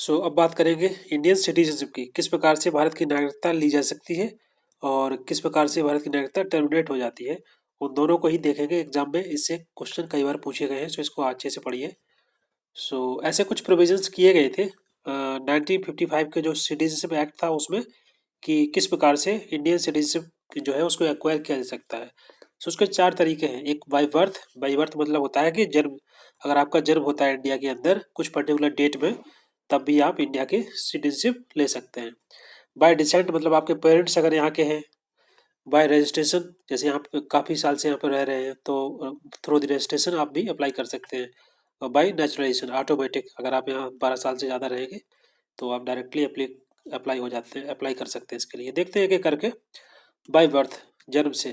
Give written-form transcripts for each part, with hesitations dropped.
अब बात करेंगे इंडियन सिटीजनशिप की। किस प्रकार से भारत की नागरिकता ली जा सकती है और किस प्रकार से भारत की नागरिकता टर्मिनेट हो जाती है, उन दोनों को ही देखेंगे एग्जाम में। इससे क्वेश्चन कई बार पूछे गए हैं, इसको अच्छे से पढ़िए। ऐसे कुछ प्रोविजंस किए गए थे 1955 के जो सिटीजनशिप एक्ट था उसमें, कि किस प्रकार से इंडियन सिटीजनशिप जो है उसको एक्वायर किया जा सकता है। उसके चार तरीके हैं। एक बाई बर्थ मतलब होता है कि जन्म, अगर आपका जन्म होता है इंडिया के अंदर कुछ पर्टिकुलर डेट में, तब भी आप इंडिया की सिटीजनशिप ले सकते हैं। बाय डिसेंट मतलब आपके पेरेंट्स अगर यहाँ के हैं। बाय रजिस्ट्रेशन, जैसे आप काफ़ी साल से यहाँ पर रह रहे हैं तो थ्रू द रजिस्ट्रेशन आप भी अप्लाई कर सकते हैं। और बाय नेचुरलाइजेशन ऑटोमेटिक, अगर आप यहाँ 12 साल से ज़्यादा रहेंगे तो आप डायरेक्टली अप्लाई हो जाते हैं, अप्लाई कर सकते हैं इसके लिए। देखते हैं एक करके। बाय बर्थ, जन्म से।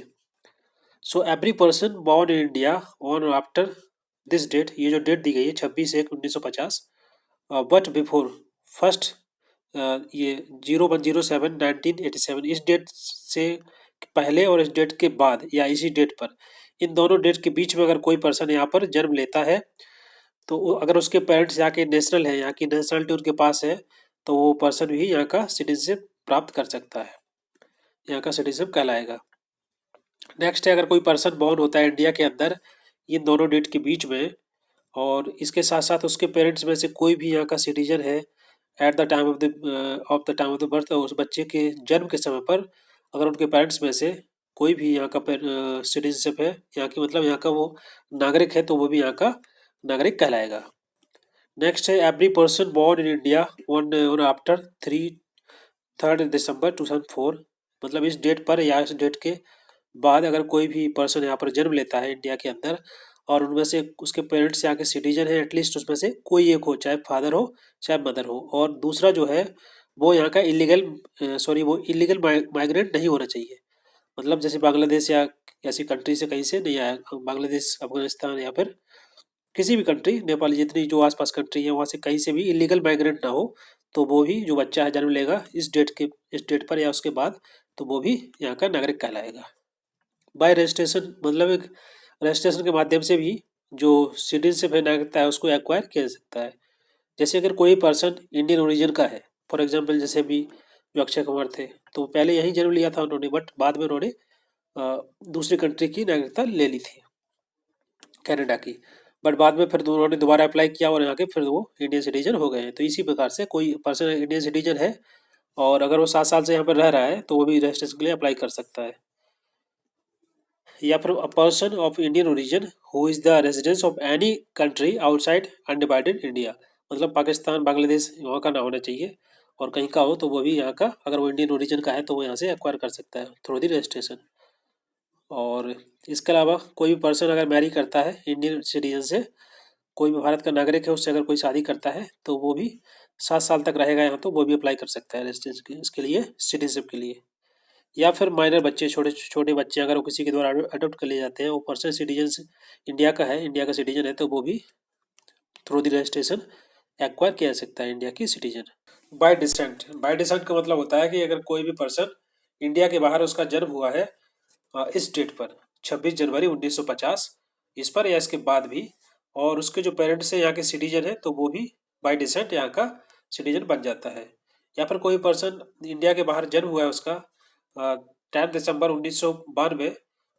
Every person born in India on after this date, ये जो डेट दी गई है 26/1/1950, बट बिफोर फर्स्ट, ये 01/07/1987, इस डेट से पहले और इस डेट के बाद या इसी डेट पर, इन दोनों डेट के बीच में अगर कोई पर्सन यहाँ पर जन्म लेता है तो अगर उसके पेरेंट्स यहाँ के नेशनल है, यहाँ की नेशनलिटी उनके पास है, तो वो पर्सन भी यहाँ का सिटीजनशिप प्राप्त कर सकता है, यहाँ का सिटीजनशिप कहलाएगा। नेक्स्ट है, अगर कोई पर्सन बॉर्न होता है इंडिया के अंदर इन दोनों डेट के बीच में, और इसके साथ साथ उसके पेरेंट्स में से कोई भी यहाँ का सिटीजन है at the time of the birth, उस बच्चे के जन्म के समय पर अगर उनके पेरेंट्स में से कोई भी यहाँ का सिटीजनशिप है, यहाँ की मतलब यहाँ का वो नागरिक है, तो वो भी यहाँ का नागरिक कहलाएगा। नेक्स्ट है, every person born in India on after 3rd December 2004, मतलब इस डेट पर या इस डेट के बाद अगर कोई भी पर्सन यहाँ पर जन्म लेता है इंडिया के अंदर और उनमें से उसके पेरेंट्स यहाँ के सिटीजन है, एटलीस्ट उसमें से कोई एक हो, चाहे फादर हो चाहे मदर हो, और दूसरा जो है वो यहाँ का वो इलीगल माइग्रेंट नहीं होना चाहिए। मतलब जैसे बांग्लादेश या ऐसी कंट्री से कहीं से नहीं आया, बांग्लादेश, अफगानिस्तान या फिर किसी भी कंट्री, नेपाल, जितनी जो आसपास कंट्री है वहाँ से कहीं से भी इलीगल माइग्रेंट ना हो, तो वो भी जो बच्चा है जन्म लेगा इस डेट पर या उसके बाद, तो वो भी यहाँ का नागरिक कहलाएगा। बाय रजिस्ट्रेशन मतलब एक रजिस्ट्रेशन के माध्यम से भी जो सिटीजनशिप है, नागरिकता है, उसको एक्वायर किया जा सकता है। जैसे अगर कोई पर्सन इंडियन ओरिजिन का है, फॉर एग्जाम्पल जैसे अभी जो अक्षय कुमार थे, तो पहले यहीं जन्म लिया था उन्होंने, बट बाद में उन्होंने दूसरी कंट्री की नागरिकता ले ली थी, कनाडा की। बट बाद में फिर उन्होंने दोबारा अप्लाई किया और यहाँ के फिर वो इंडियन सिटीजन हो गए हैं। तो इसी प्रकार से कोई पर्सन इंडियन सिटीजन है और अगर वो 7 साल से यहाँ पर रह रहा है तो वो भी रजिस्ट्रेशन के लिए अप्लाई कर सकता है। या फिर a person of Indian origin who is the residence of any country outside undivided India, मतलब पाकिस्तान, बांग्लादेश वहाँ का ना होना चाहिए, और कहीं का हो तो वो भी यहाँ का, अगर वो इंडियन ओरिजिन का है तो वो यहाँ से एक्वायर कर सकता है थ्रू दी रजिस्ट्रेशन। और इसके अलावा कोई भी पर्सन अगर मैरी करता है इंडियन सिटीजन से, कोई भी भारत का नागरिक है उससे अगर कोई शादी करता है तो वो भी 7 साल तक रहेगा यहाँ, तो वो भी अप्लाई कर सकता है रेजिडेंस के इसके लिए, सिटीजनशिप के लिए। या फिर माइनर बच्चे, छोटे छोटे बच्चे अगर वो किसी के द्वारा अडॉप्ट कर लिए जाते हैं, वो पर्सन सिटीजन इंडिया का है, इंडिया का सिटीजन है, तो वो भी थ्रू द रजिस्ट्रेशन एक्वायर किया जा सकता है इंडिया की सिटीजन। बाय डिसेंट का मतलब होता है कि अगर कोई भी पर्सन इंडिया के बाहर उसका जन्म हुआ है इस डेट पर 26 जनवरी 1950, इस पर या इसके बाद भी, और उसके जो पेरेंट्स हैं यहाँ के सिटीजन है, तो वो भी बाय डिसेंट यहाँ का सिटीजन बन जाता है। या फिर कोई पर्सन इंडिया के बाहर जन्म हुआ है उसका 10 दिसंबर 1992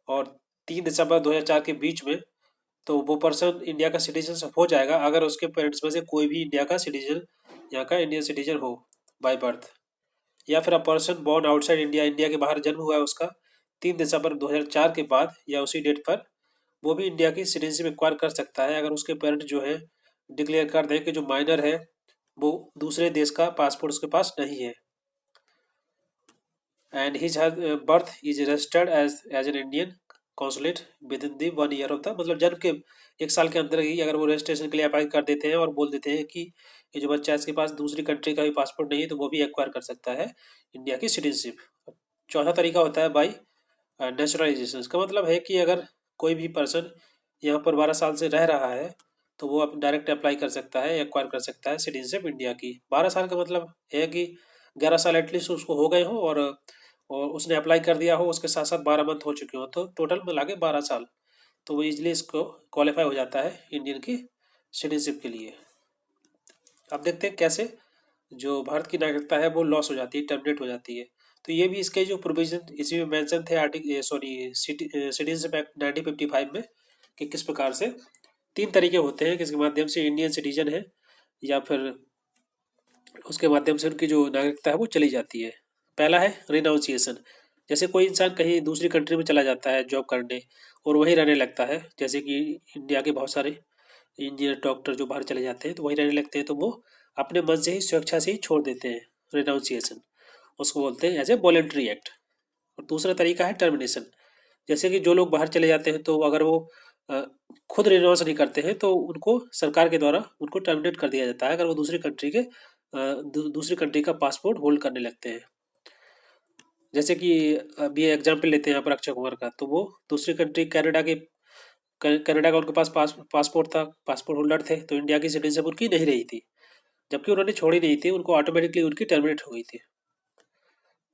और 3 दिसंबर 2004 के बीच में, तो वो पर्सन इंडिया का सिटीजन हो जाएगा अगर उसके पेरेंट्स में से कोई भी इंडिया का सिटीजन, यहाँ का इंडियन सिटीजन हो बाय बर्थ। या फिर a person born outside India, India के बाहर जन्म हुआ है उसका 3 दिसंबर 2004 के बाद या उसी डेट पर, वो भी इंडिया की सिटीजनशिप एक्वायर कर सकता है अगर उसके पेरेंट जो है डिक्लेयर कर दें कि जो माइनर है वो दूसरे देश का पासपोर्ट उसके पास नहीं है, and his birth is registered as an Indian consulate within the 1 year of the, मतलब जन्म के 1 साल के अंदर ही अगर वो रजिस्ट्रेशन के लिए अप्लाई कर देते हैं और बोल देते हैं कि ये जो बच्चा है इसके पास दूसरी कंट्री का भी पासपोर्ट नहीं है, तो वो भी एक्वायर कर सकता है इंडिया की सिटीजनशिप। चौथा तरीका होता है बाई नेचुरलाइजेशन। इसका मतलब है कि अगर कोई भी पर्सन यहाँ पर 12 साल से रह रहा है तो वो डायरेक्ट अप्लाई कर सकता है, एक्वायर कर सकता है सिटीजनशिप इंडिया की। 12 साल का मतलब है कि 11 साल एटलीस्ट उसको हो गए हो, और उसने अप्लाई कर दिया हो, उसके साथ साथ 12 मंथ हो चुके हो, तो टोटल मिला के 12 साल, तो वो इजिली इसको क्वालिफाई हो जाता है इंडियन की सिटीजनशिप के लिए। अब देखते हैं कैसे। जो भारत की नागरिकता है वो लॉस हो जाती है, टर्मिनेट हो जाती है। तो ये भी इसके जो प्रोविजन इसी में मेंशन थे सिटीजनशिप एक्ट 1955 में, कि किस प्रकार से 3 तरीके होते हैं किसके माध्यम से इंडियन सिटीजन है या फिर उसके माध्यम से उनकी जो नागरिकता है वो चली जाती है। पहला है रिनाउंसिएशन। जैसे कोई इंसान कहीं दूसरी कंट्री में चला जाता है जॉब करने और वहीं रहने लगता है, जैसे कि इंडिया के बहुत सारे इंजीनियर डॉक्टर जो बाहर चले जाते हैं तो वहीं रहने लगते हैं, तो वो अपने मन से ही स्वेच्छा से ही छोड़ देते हैं, रिनाउंसिएशन उसको बोलते हैं, एज ए वॉलेंट्री एक्ट। और दूसरा तरीका है टर्मिनेशन। जैसे कि जो लोग बाहर चले जाते हैं तो अगर वो अ, खुद रिनोवेशन नहीं करते हैं तो उनको सरकार के द्वारा उनको टर्मिनेट कर दिया जाता है अगर वो दूसरी कंट्री के दूसरी कंट्री का पासपोर्ट होल्ड करने लगते हैं। जैसे कि अभी एग्जाम्पल लेते हैं यहाँ पर अक्षय कुमार का, तो वो दूसरी कंट्री कनाडा का उनके पास पासपोर्ट था, पासपोर्ट होल्डर थे, तो इंडिया की सिटीजनशिप उनकी नहीं रही थी, जबकि उन्होंने छोड़ी नहीं थी, उनको ऑटोमेटिकली उनकी टर्मिनेट हो गई थी।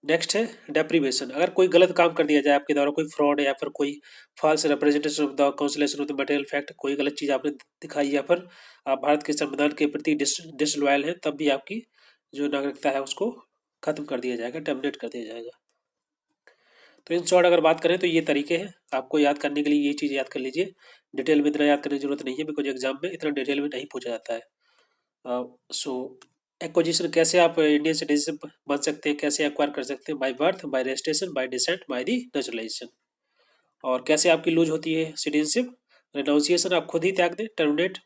नेक्स्ट है डेप्रीवेशन। अगर कोई गलत काम कर दिया जाए आपके द्वारा, कोई फ्रॉड या फिर कोई false representation of the cancellation of the material fact, कोई गलत चीज़ आपने दिखाई या फिर आप भारत के संविधान के प्रति डिसलॉयल हैं, तब भी आपकी जो नागरिकता है उसको खत्म कर दिया जाएगा, टर्मिनेट कर दिया जाएगा। तो इन शॉर्ट अगर बात करें तो ये तरीके हैं, आपको याद करने के लिए ये चीज़ याद कर लीजिए। डिटेल में इतना याद करने की जरूरत नहीं है, बिकॉज एग्जाम में इतना डिटेल में नहीं पूछा जाता है। सो एक्विजिशन, कैसे आप इंडियन सिटीजन बन सकते हैं, कैसे एक्वायर कर सकते हैं, by birth, bye registration, bye decent, by the naturalisation. और कैसे आपकी लूज होती है सिटीजनशिप, रेनाउंसिएशन आप खुद ही त्याग दें, टर्मिनेट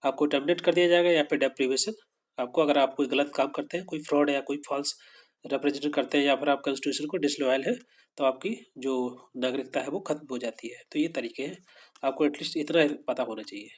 आपको टर्मिनेट कर दिया जाएगा, या फिर डेप्रीवेशन आपको, अगर आप कोई गलत काम करते हैं, कोई फ्रॉड या कोई फॉल्स रिप्रेजेंट करते हैं या फिर आप कॉन्स्टिट्यूशन को डिसलॉयल है, तो आपकी जो नागरिकता है वो खत्म हो जाती है। तो ये तरीके हैं, आपको एटलीस्ट इतना पता होना चाहिए।